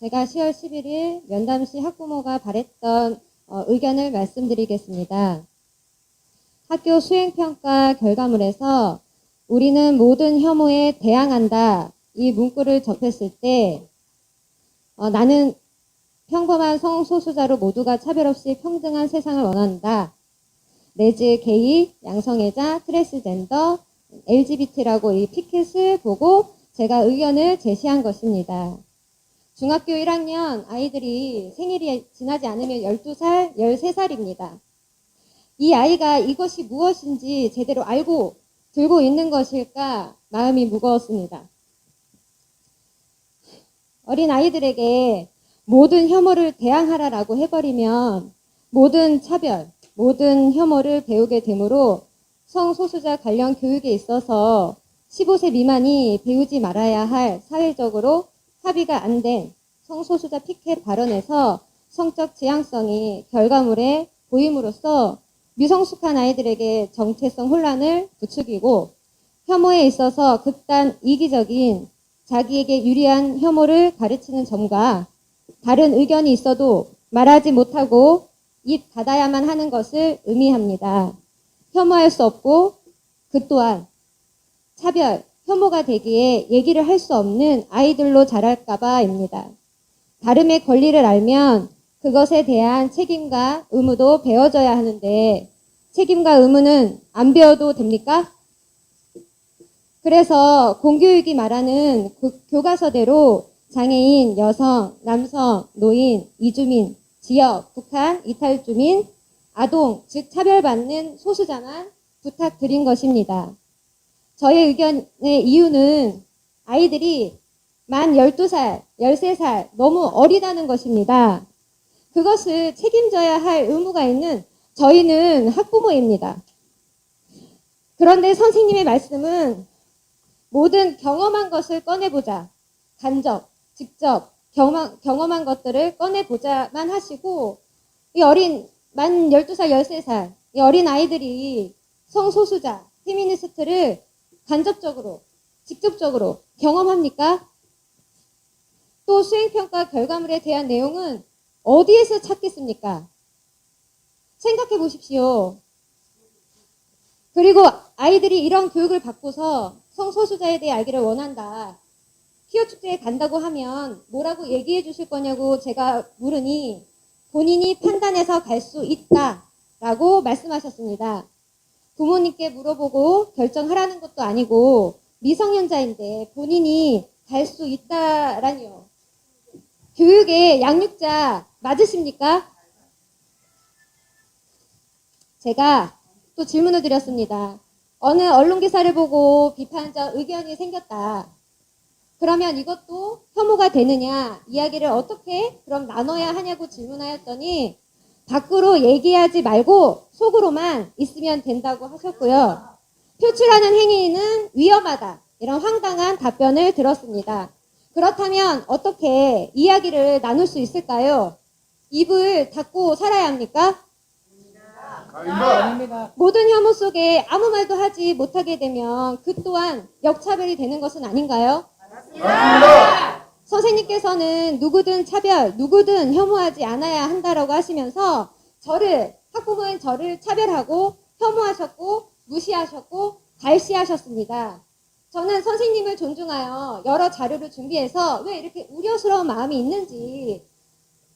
제가 10월 11일 면담시 학부모가 발했던 의견을 말씀드리겠습니다. 학교 수행평가 결과물에서 우리는 모든 혐오에 대항한다 이 문구를 접했을 때 나는 평범한 성소수자로 모두가 차별 없이 평등한 세상을 원한다. 내지 게이, 양성애자, 트랜스젠더, LGBT라고 이 피켓을 보고 제가 의견을 제시한 것입니다. 중학교 1학년 아이들이 생일이 지나지 않으면 12살, 13살입니다. 이 아이가 이것이 무엇인지 제대로 알고 들고 있는 것일까 마음이 무거웠습니다. 어린 아이들에게 모든 혐오를 대항하라라고 해버리면 모든 차별, 모든 혐오를 배우게 되므로 성소수자 관련 교육에 있어서 15세 미만이 배우지 말아야 할 사회적으로 합의가 안 된 성소수자 피켓 발언에서 성적 지향성이 결과물에 보임으로써 미성숙한 아이들에게 정체성 혼란을 부추기고 혐오에 있어서 극단 이기적인 자기에게 유리한 혐오를 가르치는 점과 다른 의견이 있어도 말하지 못하고 입 닫아야만 하는 것을 의미합니다. 혐오할 수 없고 그 또한 차별, 혐오가 되기에 얘기를 할 수 없는 아이들로 자랄까봐입니다. 다름의 권리를 알면 그것에 대한 책임과 의무도 배워져야 하는데 책임과 의무는 안 배워도 됩니까? 그래서 공교육이 말하는 교과서대로 장애인, 여성, 남성, 노인, 이주민, 지역, 북한, 이탈주민, 아동, 즉 차별받는 소수자만 부탁드린 것입니다. 저의 의견의 이유는 아이들이 만 12살, 13살 너무 어리다는 것입니다. 그것을 책임져야 할 의무가 있는 저희는 학부모입니다. 그런데 선생님의 말씀은 모든 경험한 것을 꺼내보자. 간접, 직접 경험한 것들을 꺼내보자만 하시고 이 어린 만 12살, 13살 이 어린 아이들이 성소수자, 페미니스트를 간접적으로, 직접적으로 경험합니까? 또 수행평가 결과물에 대한 내용은 어디에서 찾겠습니까? 생각해 보십시오. 그리고 아이들이 이런 교육을 받고서 성소수자에 대해 알기를 원한다. 퀴어 축제에 간다고 하면 뭐라고 얘기해 주실 거냐고 제가 물으니 본인이 판단해서 갈 수 있다 라고 말씀하셨습니다. 부모님께 물어보고 결정하라는 것도 아니고 미성년자인데 본인이 갈 수 있다라니요. 교육의 양육자 맞으십니까? 제가 또 질문을 드렸습니다. 어느 언론 기사를 보고 비판적 의견이 생겼다. 그러면 이것도 혐오가 되느냐? 이야기를 어떻게 그럼 나눠야 하냐고 질문하였더니 밖으로 얘기하지 말고 속으로만 있으면 된다고 하셨고요. 표출하는 행위는 위험하다. 이런 황당한 답변을 들었습니다. 그렇다면 어떻게 이야기를 나눌 수 있을까요? 입을 닫고 살아야 합니까? 아닙니다. 모든 혐오 속에 아무 말도 하지 못하게 되면 그 또한 역차별이 되는 것은 아닌가요? 맞습니다. 선생님께서는 누구든 차별, 누구든 혐오하지 않아야 한다라고 하시면서 학부모인 저를 차별하고 혐오하셨고 무시하셨고 갈시하셨습니다. 저는 선생님을 존중하여 여러 자료를 준비해서 왜 이렇게 우려스러운 마음이 있는지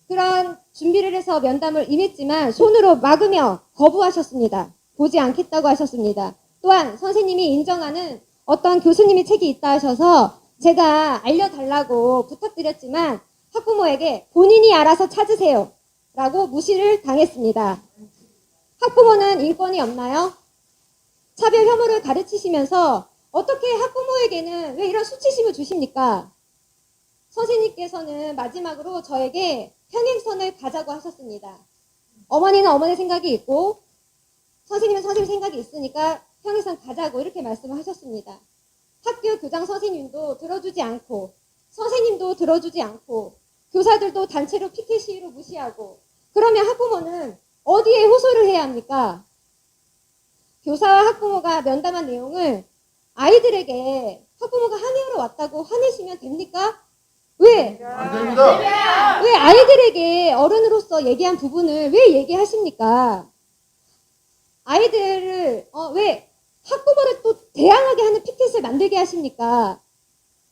그런 준비를 해서 면담을 임했지만 손으로 막으며 거부하셨습니다. 보지 않겠다고 하셨습니다. 또한 선생님이 인정하는 어떤 교수님의 책이 있다 하셔서 제가 알려달라고 부탁드렸지만 학부모에게 본인이 알아서 찾으세요 라고 무시를 당했습니다. 학부모는 인권이 없나요? 차별 혐오를 가르치시면서 어떻게 학부모에게는 왜 이런 수치심을 주십니까? 선생님께서는 마지막으로 저에게 평행선을 가자고 하셨습니다. 어머니는 어머니 생각이 있고 선생님은 선생님 생각이 있으니까 평행선 가자고 이렇게 말씀을 하셨습니다. 학교 교장 선생님도 들어주지 않고 선생님도 들어주지 않고 교사들도 단체로 피켓 시위로 무시하고 그러면 학부모는 어디에 호소를 해야 합니까? 교사와 학부모가 면담한 내용을 아이들에게 학부모가 항의하러 왔다고 화내시면 됩니까? 왜? 안 됩니다. 왜 아이들에게 어른으로서 얘기한 부분을 왜 얘기하십니까? 아이들을 왜 학부모를 또 대항하게 하는 피켓을 만들게 하십니까?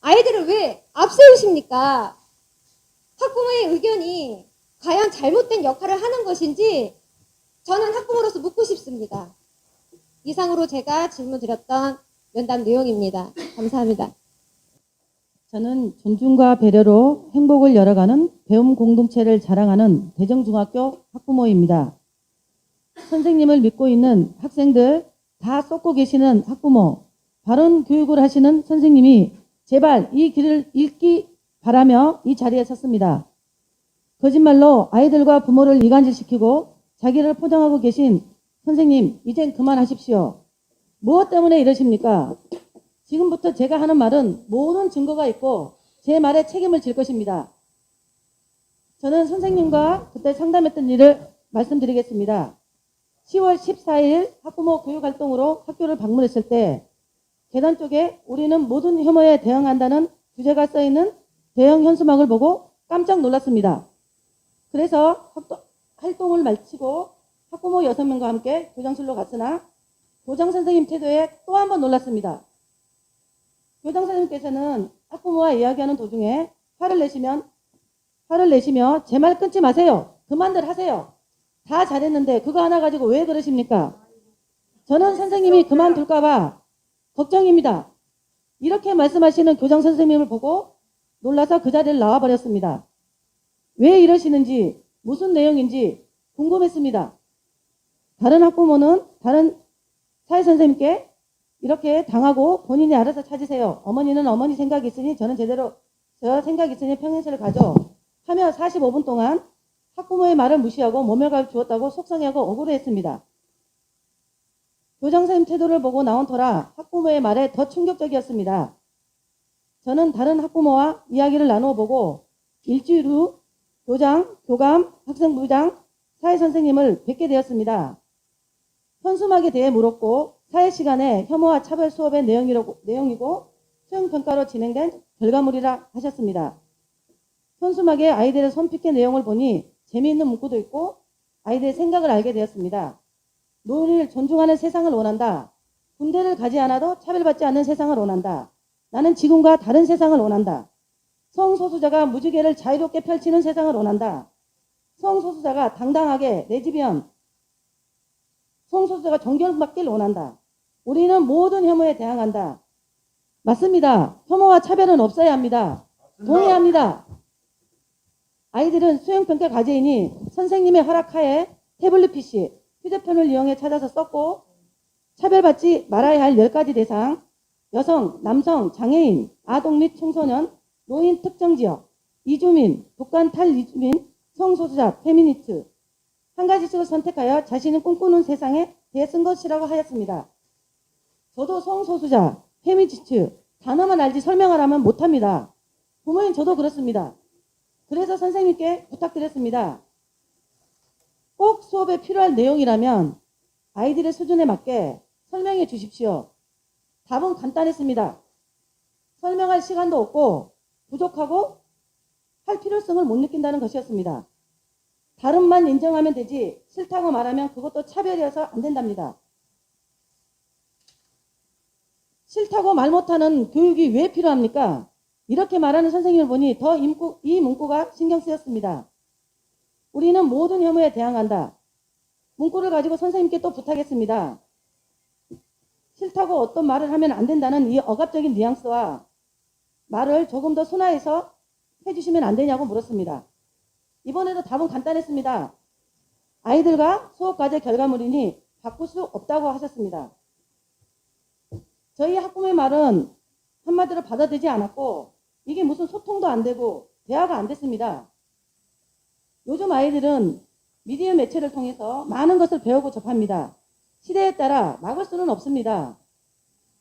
아이들을 왜 앞세우십니까? 학부모의 의견이 과연 잘못된 역할을 하는 것인지 저는 학부모로서 묻고 싶습니다. 이상으로 제가 질문 드렸던 면담 내용입니다. 감사합니다. 저는 존중과 배려로 행복을 열어가는 배움 공동체를 자랑하는 대정중학교 학부모입니다. 선생님을 믿고 있는 학생들 다 쏟고 계시는 학부모, 바른 교육을 하시는 선생님이 제발 이 길을 읽기 바라며 이 자리에 섰습니다. 거짓말로 아이들과 부모를 이간질시키고 자기를 포장하고 계신 선생님, 이젠 그만하십시오. 무엇 때문에 이러십니까? 지금부터 제가 하는 말은 모든 증거가 있고 제 말에 책임을 질 것입니다. 저는 선생님과 그때 상담했던 일을 말씀드리겠습니다. 10월 14일 학부모 교육활동으로 학교를 방문했을 때 계단 쪽에 우리는 모든 혐오에 대응한다는 주제가 써있는 대형 현수막을 보고 깜짝 놀랐습니다. 그래서 활동을 마치고 학부모 6명과 함께 교장실로 갔으나 교장 선생님 태도에 또 한 번 놀랐습니다. 교장 선생님께서는 학부모와 이야기하는 도중에 화를 내시며 제 말 끊지 마세요. 그만들 하세요. 다 잘했는데 그거 하나 가지고 왜 그러십니까? 저는 선생님이 그만둘까봐 걱정입니다. 이렇게 말씀하시는 교장 선생님을 보고 놀라서 그 자리를 나와버렸습니다. 왜 이러시는지 무슨 내용인지 궁금했습니다. 다른 학부모는 다른 사회선생님께 이렇게 당하고 본인이 알아서 찾으세요. 어머니는 어머니 생각이 있으니 저는 저 생각이 있으니 평행세를 가져 하며 45분 동안 학부모의 말을 무시하고 모멸감을 주었다고 속상해하고 억울해했습니다. 교장선생님 태도를 보고 나온 터라 학부모의 말에 더 충격적이었습니다. 저는 다른 학부모와 이야기를 나누어 보고 일주일 후 교장, 교감, 학생부장, 사회선생님을 뵙게 되었습니다. 현수막에 대해 물었고 사회 시간에 혐오와 차별 수업의 내용이고 수행평가로 진행된 결과물이라 하셨습니다. 현수막에 아이들의 손피켓 내용을 보니 재미있는 문구도 있고 아이들의 생각을 알게 되었습니다. 노인을 존중하는 세상을 원한다. 군대를 가지 않아도 차별받지 않는 세상을 원한다. 나는 지금과 다른 세상을 원한다. 성소수자가 무지개를 자유롭게 펼치는 세상을 원한다. 성소수자가 당당하게 레즈비언, 성소수자가 존경받길 원한다. 우리는 모든 혐오에 대항한다. 맞습니다. 혐오와 차별은 없어야 합니다. 동의합니다. 아이들은 수행평가 과제이니 선생님의 허락하에 태블릿 PC, 휴대폰을 이용해 찾아서 썼고 차별받지 말아야 할 10가지 대상, 여성, 남성, 장애인, 아동 및 청소년, 노인 특정지역, 이주민, 독감 탈이주민, 성소수자, 페미니스트 한 가지씩을 선택하여 자신이 꿈꾸는 세상에 대해 쓴 것이라고 하였습니다. 저도 성소수자, 페미니스트 단어만 알지 설명하라면 못합니다. 부모님 저도 그렇습니다. 그래서 선생님께 부탁드렸습니다. 꼭 수업에 필요할 내용이라면 아이들의 수준에 맞게 설명해 주십시오. 답은 간단했습니다. 설명할 시간도 없고 부족하고 할 필요성을 못 느낀다는 것이었습니다. 다름만 인정하면 되지 싫다고 말하면 그것도 차별이어서 안 된답니다. 싫다고 말 못하는 교육이 왜 필요합니까? 이렇게 말하는 선생님을 보니 더 이 문구가 신경 쓰였습니다. 우리는 모든 혐오에 대항한다. 문구를 가지고 선생님께 또 부탁했습니다. 싫다고 어떤 말을 하면 안 된다는 이 억압적인 뉘앙스와 말을 조금 더 순화해서 해주시면 안 되냐고 물었습니다. 이번에도 답은 간단했습니다. 아이들과 수업과제 결과물이니 바꿀 수 없다고 하셨습니다. 저희 학부모의 말은 한마디로 받아들이지 않았고 이게 무슨 소통도 안 되고 대화가 안 됐습니다. 요즘 아이들은 미디어 매체를 통해서 많은 것을 배우고 접합니다. 시대에 따라 막을 수는 없습니다.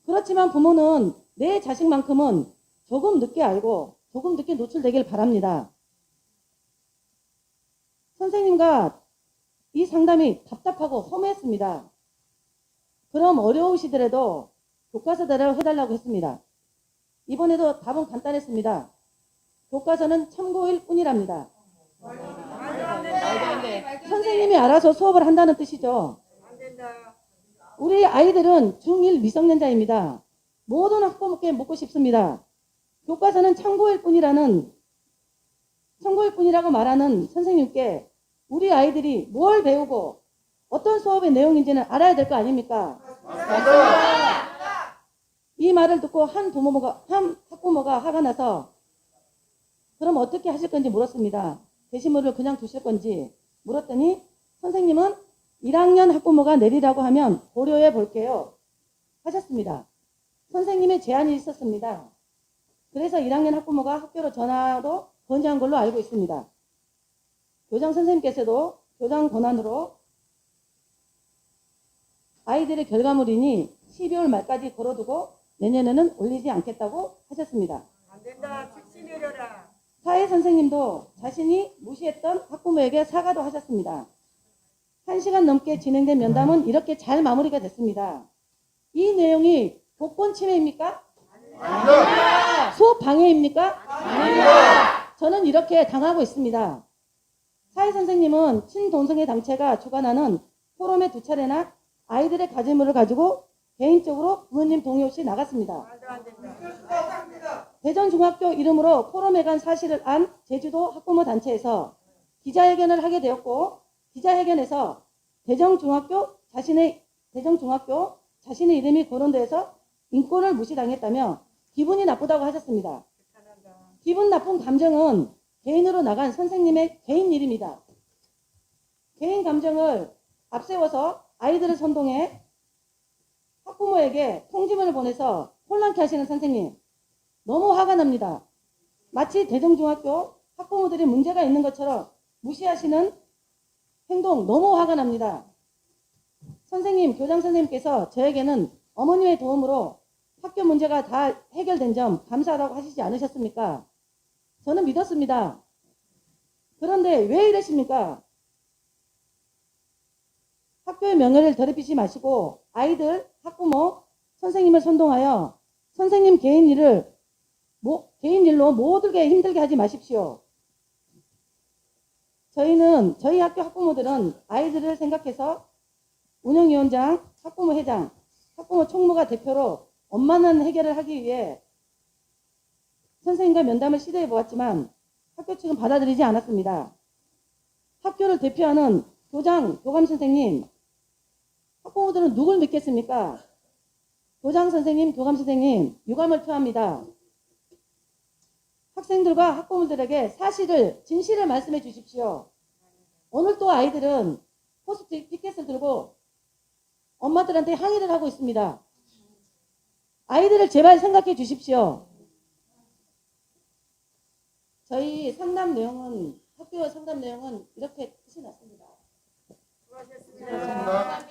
그렇지만 부모는 내 자식만큼은 조금 늦게 알고 조금 늦게 노출되길 바랍니다. 선생님과 이 상담이 답답하고 허무했습니다. 그럼 어려우시더라도 교과서 대로 해달라고 했습니다. 이번에도 답은 간단했습니다. 교과서는 참고일 뿐이랍니다. 선생님이 알아서 수업을 한다는 뜻이죠. 우리 아이들은 중1 미성년자입니다. 모든 학부모께 묻고 싶습니다. 교과서는 참고일 뿐이라고 말하는 선생님께 우리 아이들이 뭘 배우고 어떤 수업의 내용인지는 알아야 될 거 아닙니까? 이 말을 듣고 한 학부모가 화가 나서 그럼 어떻게 하실 건지 물었습니다. 게시물을 그냥 두실 건지 물었더니 선생님은 1학년 학부모가 내리라고 하면 고려해 볼게요 하셨습니다. 선생님의 제안이 있었습니다. 그래서 1학년 학부모가 학교로 전화로 건의한 걸로 알고 있습니다. 교장 선생님께서도 교장 권한으로 아이들의 결과물이니 12월 말까지 걸어두고 내년에는 올리지 않겠다고 하셨습니다. 안 된다. 즉시 내려라. 사회 선생님도 자신이 무시했던 학부모에게 사과도 하셨습니다. 1시간 넘게 진행된 면담은 이렇게 잘 마무리가 됐습니다. 이 내용이 교권 침해입니까? 아닙니다. 수업 방해입니까? 아닙니다. 저는 이렇게 당하고 있습니다. 사회 선생님은 친동성애 단체가 주관하는 포럼에 2차례나 아이들의 가지물을 가지고 개인적으로 부모님 동의 없이 나갔습니다. 말도 안 된다. 대전중학교 이름으로 포럼에 간 사실을 안 제주도 학부모 단체에서 기자회견을 하게 되었고 기자회견에서 대전중학교 자신의 이름이 거론돼서 인권을 무시당했다며 기분이 나쁘다고 하셨습니다. 기분 나쁜 감정은 개인으로 나간 선생님의 개인 일입니다. 개인 감정을 앞세워서 아이들을 선동해 학부모에게 통지문을 보내서 혼란케 하시는 선생님, 너무 화가 납니다. 마치 대전중학교 학부모들이 문제가 있는 것처럼 무시하시는 행동 너무 화가 납니다. 선생님, 교장 선생님께서 저에게는 어머님의 도움으로 학교 문제가 다 해결된 점 감사하다고 하시지 않으셨습니까? 저는 믿었습니다. 그런데 왜 이러십니까? 학교의 명예를 더럽히지 마시고 아이들, 학부모, 선생님을 선동하여 선생님 개인 일로 모두게 힘들게 하지 마십시오. 저희 학교 학부모들은 아이들을 생각해서 운영위원장, 학부모 회장, 학부모 총무가 대표로 원만한 해결을 하기 위해 선생님과 면담을 시도해 보았지만 학교 측은 받아들이지 않았습니다. 학교를 대표하는 교장, 교감 선생님, 학부모들은 누굴 믿겠습니까? 교장 선생님, 교감 선생님, 유감을 표합니다. 학생들과 학부모들에게 사실을, 진실을 말씀해 주십시오. 오늘 또 아이들은 포스트 피켓을 들고 엄마들한테 항의를 하고 있습니다. 아이들을 제발 생각해 주십시오. 저희 학교 상담 내용은 이렇게 끝이 났습니다. 수고하셨습니다.